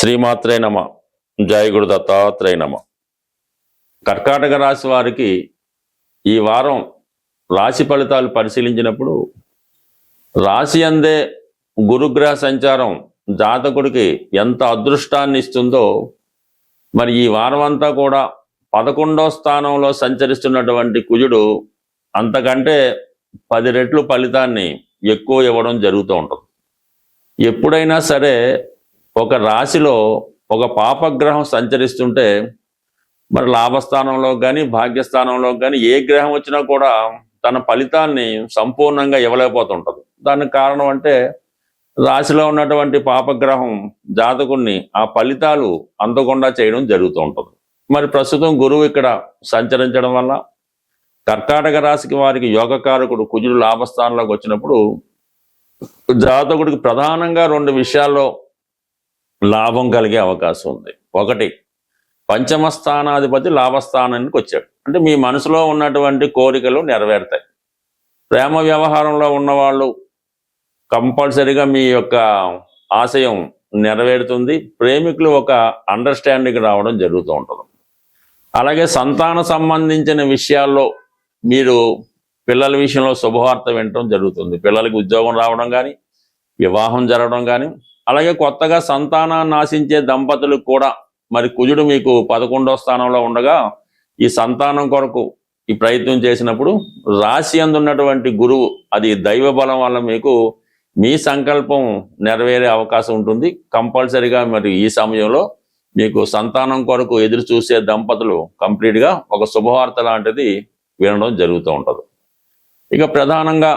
శ్రీమాత్రే నమ. జయ గురు దత్తాత్రేయ నమ. కర్కాటక రాశి వారికి ఈ వారం రాశి ఫలితాలు పరిశీలించినప్పుడు రాశి అందే గురుగ్రహ సంచారం జాతకుడికి ఎంత అదృష్టాన్ని ఇస్తుందో, మరి ఈ వారం అంతా కూడా 11వ స్థానంలో సంచరిస్తున్నటువంటి కుజుడు అంతకంటే 10 రెట్లు ఫలితాన్ని ఎక్కువ ఇవ్వడం జరుగుతూ ఉంటుంది. ఎప్పుడైనా సరే ఒక రాశిలో ఒక పాపగ్రహం సంచరిస్తుంటే మరి లాభస్థానంలో కానీ భాగ్యస్థానంలో కానీ ఏ గ్రహం వచ్చినా కూడా తన ఫలితాన్ని సంపూర్ణంగా ఇవ్వలేకపోతుంటుంది. దానికి కారణం అంటే రాశిలో ఉన్నటువంటి పాపగ్రహం జాతకుడిని ఆ ఫలితాలు అందకుండా చేయడం జరుగుతూ ఉంటుంది. మరి ప్రస్తుతం గురువు ఇక్కడ సంచరించడం వల్ల కర్కాటక రాశికి వారికి యోగకారకుడు కుజుడు లాభస్థానంలోకి వచ్చినప్పుడు జాతకుడికి ప్రధానంగా 2 విషయాల్లో లాభం కలిగే అవకాశం ఉంది. ఒకటి, పంచమ స్థానాధిపతి లాభస్థానానికి వచ్చాడు అంటే మీ మనసులో ఉన్నటువంటి కోరికలు నెరవేరుతాయి. ప్రేమ వ్యవహారంలో ఉన్నవాళ్ళు కంపల్సరిగా మీ యొక్క ఆశయం నెరవేరుతుంది. ప్రేమికులు ఒక అండర్స్టాండింగ్ రావడం జరుగుతూ ఉంటుంది. అలాగే సంతాన సంబంధించిన విషయాల్లో మీరు పిల్లల విషయంలో శుభవార్త వినడం జరుగుతుంది. పిల్లలకి ఉద్యోగం రావడం కానీ, వివాహం జరగడం కానీ, అలాగే కొత్తగా సంతానాన్ని ఆశించే దంపతులకు కూడా మరి కుజుడు మీకు 11వ స్థానంలో ఉండగా ఈ సంతానం కొరకు ఈ ప్రయత్నం చేసినప్పుడు రాశి అందున్నటువంటి గురువు అది దైవ బలం వల్ల మీకు మీ సంకల్పం నెరవేరే అవకాశం ఉంటుంది. కంపల్సరిగా మరి ఈ సమయంలో మీకు సంతానం కొరకు ఎదురు చూసే దంపతులు కంప్లీట్గా ఒక శుభవార్త లాంటిది వినడం జరుగుతూ ఉంటుంది. ఇక ప్రధానంగా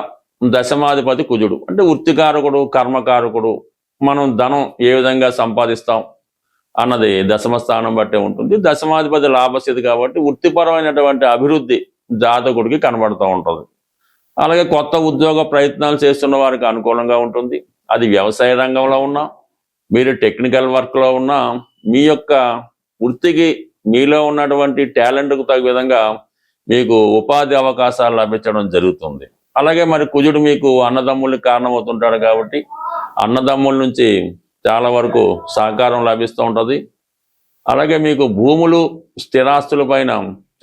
దశమాధిపతి కుజుడు అంటే వృత్తికారకుడు, కర్మకారకుడు. మనం ధనం ఏ విధంగా సంపాదిస్తాం అన్నది దశమ స్థానం బట్టే ఉంటుంది. దశమాధిపతి లాభస్థితి కాబట్టి వృత్తిపరమైనటువంటి అభివృద్ధి జాతకుడికి కనబడుతూ ఉంటుంది. అలాగే కొత్త ఉద్యోగ ప్రయత్నాలు చేస్తున్న వారికి అనుకూలంగా ఉంటుంది. అది వ్యవసాయ రంగంలో ఉన్నా, మీరు టెక్నికల్ వర్క్లో ఉన్నా, మీ యొక్క వృత్తికి మీలో ఉన్నటువంటి టాలెంట్కు తగ్గ విధంగా మీకు ఉపాధి అవకాశాలు లభించడం జరుగుతుంది. అలాగే మరి కుజుడు మీకు అన్నదమ్ములకి కారణమవుతుంటాడు కాబట్టి అన్నదమ్ముల నుంచి చాలా వరకు సహకారం లభిస్తూ ఉంటుంది. అలాగే మీకు భూములు, స్థిరాస్తుల పైన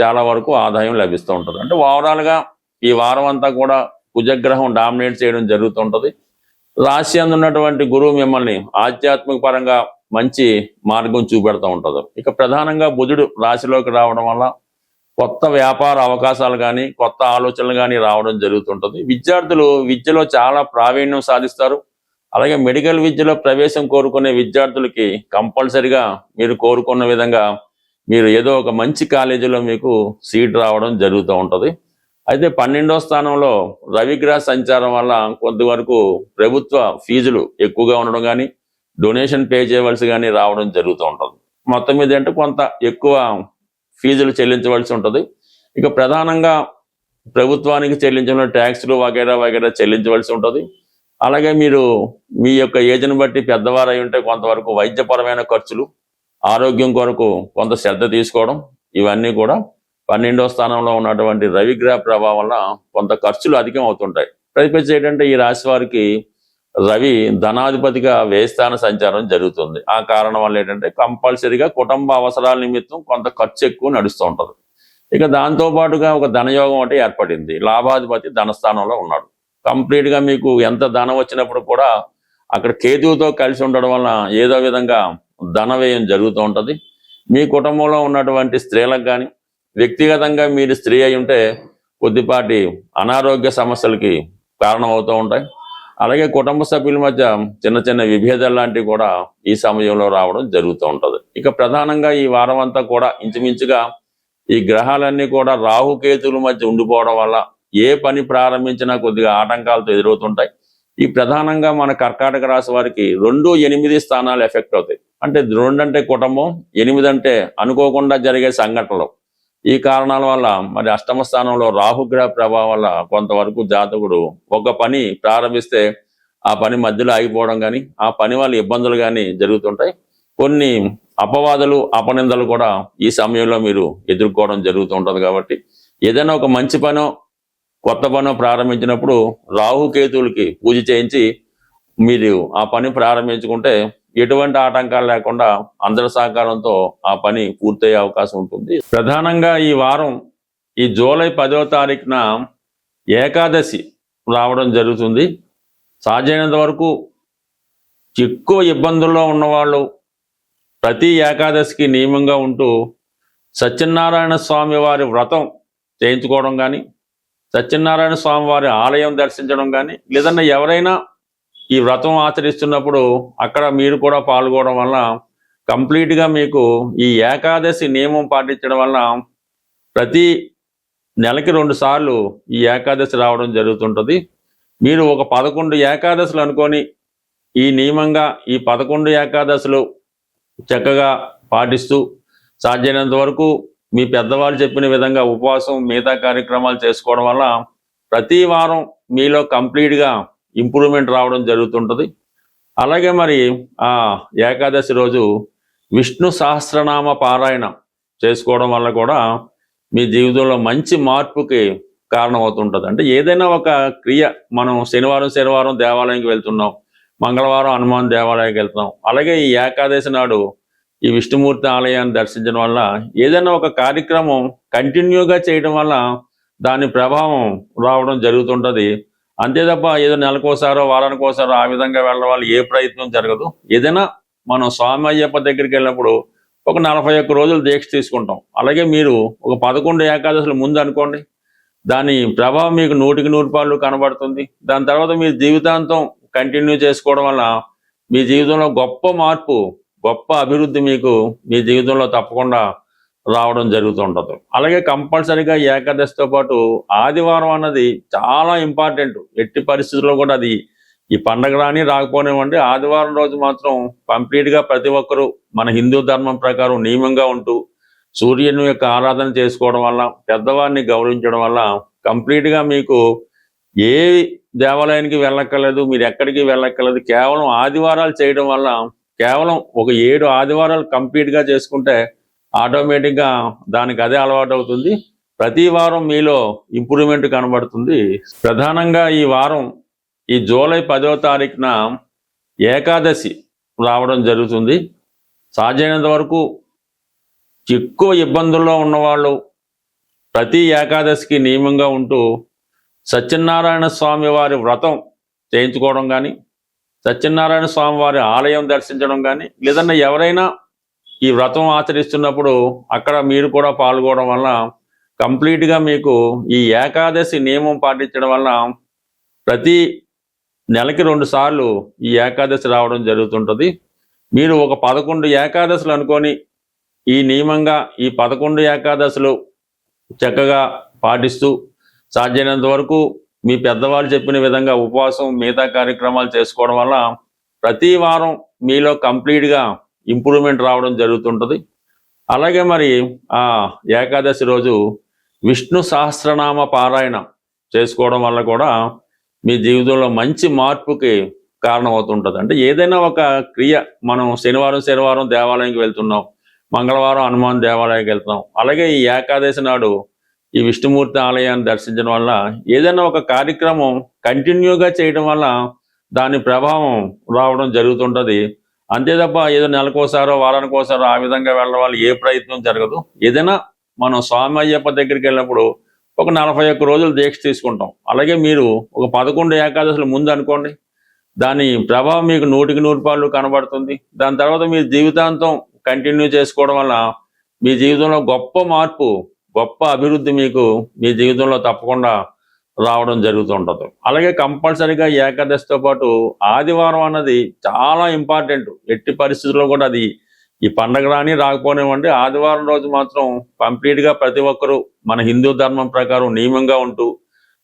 చాలా వరకు ఆదాయం లభిస్తూ ఉంటుంది. అంటే ఓవరాల్గా ఈ వారం అంతా కూడా కుజగ్రహం డామినేట్ చేయడం జరుగుతుంటుంది. రాశి అందున్నటువంటి గురువు మిమ్మల్ని ఆధ్యాత్మిక పరంగా మంచి మార్గం చూపెడుతూ ఉంటుంది. ఇక ప్రధానంగా బుధుడు రాశిలోకి రావడం వల్ల కొత్త వ్యాపార అవకాశాలు కానీ, కొత్త ఆలోచనలు కానీ రావడం జరుగుతుంటుంది. విద్యార్థులు విద్యలో చాలా ప్రావీణ్యం సాధిస్తారు. అలాగే మెడికల్ విద్యలో ప్రవేశం కోరుకునే విద్యార్థులకి కంపల్సరిగా మీరు కోరుకున్న విధంగా మీరు ఏదో ఒక మంచి కాలేజీలో మీకు సీట్ రావడం జరుగుతూ ఉంటుంది. అయితే 12వ స్థానంలో రవిగ్రహ సంచారం వల్ల కొంతవరకు ప్రభుత్వ ఫీజులు ఎక్కువగా ఉండడం కానీ, డొనేషన్ పే చేయవలసి కానీ రావడం జరుగుతూ ఉంటుంది. మొత్తం మీద అంటే కొంత ఎక్కువ ఫీజులు చెల్లించవలసి ఉంటుంది. ఇక ప్రధానంగా ప్రభుత్వానికి చెల్లించిన ట్యాక్స్లు వగైరా వగైరా చెల్లించవలసి ఉంటుంది. అలాగే మీరు మీ యొక్క ఏజ్ని బట్టి పెద్దవారు అయి ఉంటే కొంతవరకు వైద్యపరమైన ఖర్చులు, ఆరోగ్యం కొరకు కొంత శ్రద్ధ తీసుకోవడం, ఇవన్నీ కూడా 12వ స్థానంలో ఉన్నటువంటి రవిగ్రహ ప్రభావం వల్ల కొంత ఖర్చులు అధికం అవుతుంటాయి. ప్రతిపక్ష ఏంటంటే ఈ రాశి వారికి రవి ధనాధిపతిగా వ్యయస్థాన సంచారం జరుగుతుంది. ఆ కారణం వల్ల ఏంటంటే కంపల్సరీగా కుటుంబ అవసరాల నిమిత్తం కొంత ఖర్చు ఎక్కువ నడుస్తూ ఉంటుంది. ఇక దాంతోపాటుగా ఒక ధనయోగం అంటే ఏర్పడింది. లాభాధిపతి ధనస్థానంలో ఉన్నాడు. కంప్లీట్గా మీకు ఎంత ధనం వచ్చినప్పుడు కూడా అక్కడ కేతువుతో కలిసి ఉండడం వల్ల ఏదో విధంగా ధన వ్యయం జరుగుతూ ఉంటుంది. మీ కుటుంబంలో ఉన్నటువంటి స్త్రీలకు కానీ, వ్యక్తిగతంగా మీరు స్త్రీ అయి ఉంటే కొద్దిపాటి అనారోగ్య సమస్యలకి కారణమవుతూ ఉంటాయి. అలాగే కుటుంబ సభ్యుల మధ్య చిన్న చిన్న విభేదాలు లాంటివి కూడా ఈ సమయంలో రావడం జరుగుతూ ఉంటుంది. ఇక ప్రధానంగా ఈ వారం అంతా కూడా ఇంచుమించుగా ఈ గ్రహాలన్నీ కూడా రాహుకేతువుల మధ్య ఉండిపోవడం వల్ల ఏ పని ప్రారంభించినా కొద్దిగా ఆటంకాలతో ఎదురవుతుంటాయి. ఈ ప్రధానంగా మన కర్కాటక రాశి వారికి 2, 8 స్థానాలు ఎఫెక్ట్ అవుతాయి. అంటే 2 అంటే కుటుంబం, 8 అంటే అనుకోకుండా జరిగే సంఘటనలు. ఈ కారణాల వల్ల మరి అష్టమ స్థానంలో రాహుగ్రహ ప్రభావం వల్ల కొంతవరకు జాతకుడు ఒక పని ప్రారంభిస్తే ఆ పని మధ్యలో ఆగిపోవడం కానీ, ఆ పని వల్ల ఇబ్బందులు కానీ జరుగుతుంటాయి. కొన్ని అపవాదులు, అపనిందలు కూడా ఈ సమయంలో మీరు ఎదుర్కోవడం జరుగుతూ ఉంటుంది. కాబట్టి ఏదైనా ఒక మంచి పనో కొత్త పనో ప్రారంభించినప్పుడు రాహుకేతువులకి పూజ చేయించి మీరు ఆ పని ప్రారంభించుకుంటే ఎటువంటి ఆటంకాలు లేకుండా అందరి సహకారంతో ఆ పని పూర్తయ్యే అవకాశం ఉంటుంది. ప్రధానంగా ఈ వారం ఈ జూలై 10వ తారీఖున ఏకాదశి రావడం జరుగుతుంది. సాధ్యమైనంత వరకు ఎక్కువ ఇబ్బందుల్లో ఉన్నవాళ్ళు ప్రతి ఏకాదశికి నియమంగా ఉంటూ సత్యనారాయణ స్వామి వారి వ్రతం చేయించుకోవడం కానీ, సత్యనారాయణ స్వామి వారి ఆలయం దర్శించడం కానీ, లేదన్నా ఎవరైనా ఈ వ్రతం ఆచరిస్తున్నప్పుడు అక్కడ మీరు కూడా పాల్గొనడం వల్ల కంప్లీట్గా మీకు ఈ ఏకాదశి నియమం పాటించడం వల్ల ప్రతి నెలకి 2 సార్లు ఈ ఏకాదశి రావడం జరుగుతుంటుంది. మీరు ఒక 11 ఏకాదశులు అనుకొని ఈ నియమంగా ఈ 11 ఏకాదశులు చక్కగా పాటిస్తూ సాధ్యమైనంత వరకు మీ పెద్దవాళ్ళు చెప్పిన విధంగా ఉపవాసం మిగతా కార్యక్రమాలు చేసుకోవడం వల్ల ప్రతి వారం మీలో కంప్లీట్గా ఇంప్రూవ్మెంట్ రావడం జరుగుతుంటుంది. అలాగే మరి ఆ ఏకాదశి రోజు విష్ణు సహస్రనామ పారాయణ చేసుకోవడం వల్ల కూడా మీ జీవితంలో మంచి మార్పుకి కారణమవుతుంటుంది. అంటే ఏదైనా ఒక క్రియ, మనం శనివారం దేవాలయానికి వెళ్తున్నాం, మంగళవారం హనుమాన్ దేవాలయానికి వెళ్తున్నాం, అలాగే ఈ ఏకాదశి నాడు ఈ విష్ణుమూర్తి ఆలయాన్ని దర్శించడం వల్ల ఏదైనా ఒక కార్యక్రమం కంటిన్యూగా చేయడం వల్ల దాని ప్రభావం రావడం జరుగుతుంటుంది. అంతే తప్ప ఏదో నెలకోసారో వారానికోసారో ఆ విధంగా వెళ్ళడం వల్ల ఏ ప్రయత్నం జరగదు. ఏదైనా మనం స్వామి అయ్యప్ప దగ్గరికి వెళ్ళినప్పుడు ఒక 41 రోజులు దీక్ష తీసుకుంటాం. అలాగే మీరు ఒక 11 ఏకాదశులు ముందు అనుకోండి, దాని ప్రభావం మీకు 100% కనబడుతుంది. దాని తర్వాత మీరు జీవితాంతం కంటిన్యూ చేసుకోవడం వల్ల మీ జీవితంలో గొప్ప మార్పు, గొప్ప అభివృద్ధి మీకు మీ జీవితంలో తప్పకుండా రావడం జరుగుతుంటుంది. అలాగే కంపల్సరీగా ఏకాదశితో పాటు ఆదివారం అన్నది చాలా ఇంపార్టెంట్. ఎట్టి పరిస్థితుల్లో కూడా అది ఈ పండగ రాని రాకపోనివ్వండి, ఆదివారం రోజు మాత్రం కంప్లీట్గా ప్రతి ఒక్కరూ మన హిందూ ధర్మం ప్రకారం నియమంగా ఉంటూ సూర్యుని యొక్క ఆరాధన చేసుకోవడం వల్ల, పెద్దవారిని గౌరవించడం వల్ల కంప్లీట్గా మీకు ఏ దేవాలయానికి వెళ్ళక్కర్లేదు, మీరు ఎక్కడికి వెళ్ళక్కర్లేదు. కేవలం ఆదివారాలు చేయడం వల్ల, కేవలం ఒక 7 ఆదివారాలు కంప్లీట్గా చేసుకుంటే ఆటోమేటిక్గా దానికి అదే అలవాటు అవుతుంది. ప్రతి వారం మీలో ఇంప్రూవ్మెంట్ కనబడుతుంది. ప్రధానంగా ఈ వారం ఈ జూలై 10వ తారీఖున ఏకాదశి రావడం జరుగుతుంది. సాధ్యమైనంత వరకు ఎక్కువ ఇబ్బందుల్లో ఉన్నవాళ్ళు ప్రతి ఏకాదశికి నియమంగా ఉంటూ సత్యనారాయణ స్వామి వారి వ్రతం చేయించుకోవడం కానీ, సత్యనారాయణ స్వామి వారి ఆలయం దర్శించడం కానీ, లేదన్నా ఎవరైనా ఈ వ్రతం ఆచరిస్తున్నప్పుడు అక్కడ మీరు కూడా పాల్గొనడం వల్ల కంప్లీట్గా మీకు ఈ ఏకాదశి నియమం పాటించడం వల్ల ప్రతి నెలకి 2 సార్లు ఈ ఏకాదశి రావడం జరుగుతుంటుంది. మీరు ఒక 11 ఏకాదశులు అనుకొని ఈ నియమంగా ఈ 11 ఏకాదశులు చక్కగా పాటిస్తూ సాధ్యమైనంత వరకు మీ పెద్దవాళ్ళు చెప్పిన విధంగా ఉపవాసం మిగతా కార్యక్రమాలు చేసుకోవడం వల్ల ప్రతి వారం మీలో కంప్లీట్గా ఇంప్రూవ్మెంట్ రావడం జరుగుతుంటుంది. అలాగే మరి ఆ ఏకాదశి రోజు విష్ణు సహస్రనామ పారాయణ చేసుకోవడం వల్ల కూడా మీ జీవితంలో మంచి మార్పుకి కారణమవుతుంటుంది. అంటే ఏదైనా ఒక క్రియ, మనం శనివారం దేవాలయానికి వెళ్తున్నాం, మంగళవారం హనుమాన్ దేవాలయానికి వెళ్తున్నాం, అలాగే ఈ ఏకాదశి నాడు ఈ విష్ణుమూర్తి ఆలయాన్ని దర్శించడం వల్ల ఏదైనా ఒక కార్యక్రమం కంటిన్యూగా చేయడం వల్ల దాని ప్రభావం రావడం జరుగుతుంటుంది. అంతే తప్ప ఏదో నెలకోసారో వారానికోసారో ఆ విధంగా వెళ్ళడం వల్ల ఏ ప్రయత్నం జరగదు. ఏదైనా మనం స్వామి అయ్యప్ప దగ్గరికి వెళ్ళినప్పుడు ఒక 41 రోజులు దీక్ష తీసుకుంటాం. అలాగే మీరు ఒక 11 ఏకాదశులు ముందు అనుకోండి, దాని ప్రభావం మీకు 100% కనబడుతుంది. దాని తర్వాత మీరు జీవితాంతం కంటిన్యూ చేసుకోవడం వల్ల మీ జీవితంలో గొప్ప మార్పు, గొప్ప అభివృద్ధి మీకు మీ జీవితంలో తప్పకుండా రావడం జరుగుతుంటుంది. అలాగే కంపల్సరీగా ఏకాదశితో పాటు ఆదివారం అన్నది చాలా ఇంపార్టెంట్. ఎట్టి పరిస్థితుల్లో కూడా అది ఈ పండగ రాని రాకపోనివ్వండి, ఆదివారం రోజు మాత్రం కంప్లీట్గా ప్రతి ఒక్కరూ మన హిందూ ధర్మం ప్రకారం నియమంగా ఉంటూ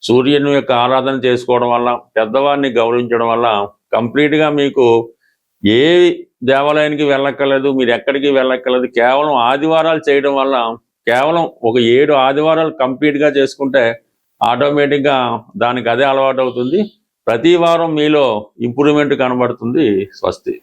సూర్యుని యొక్క ఆరాధన చేసుకోవడం వల్ల, పెద్దవారిని గౌరవించడం వల్ల కంప్లీట్గా మీకు ఏ దేవాలయానికి వెళ్ళక్కర్లేదు, మీరు ఎక్కడికి వెళ్ళక్కర్లేదు. కేవలం ఆదివారాలు చేయడం వల్ల, కేవలం ఒక 7 ఆదివారాలు కంప్లీట్గా చేసుకుంటే ఆటోమేటిక్గా దానికి అదే అలవాటు అవుతుంది. ప్రతి వారం మీలో ఇంప్రూవ్మెంట్ కనబడుతుంది. స్వస్తి.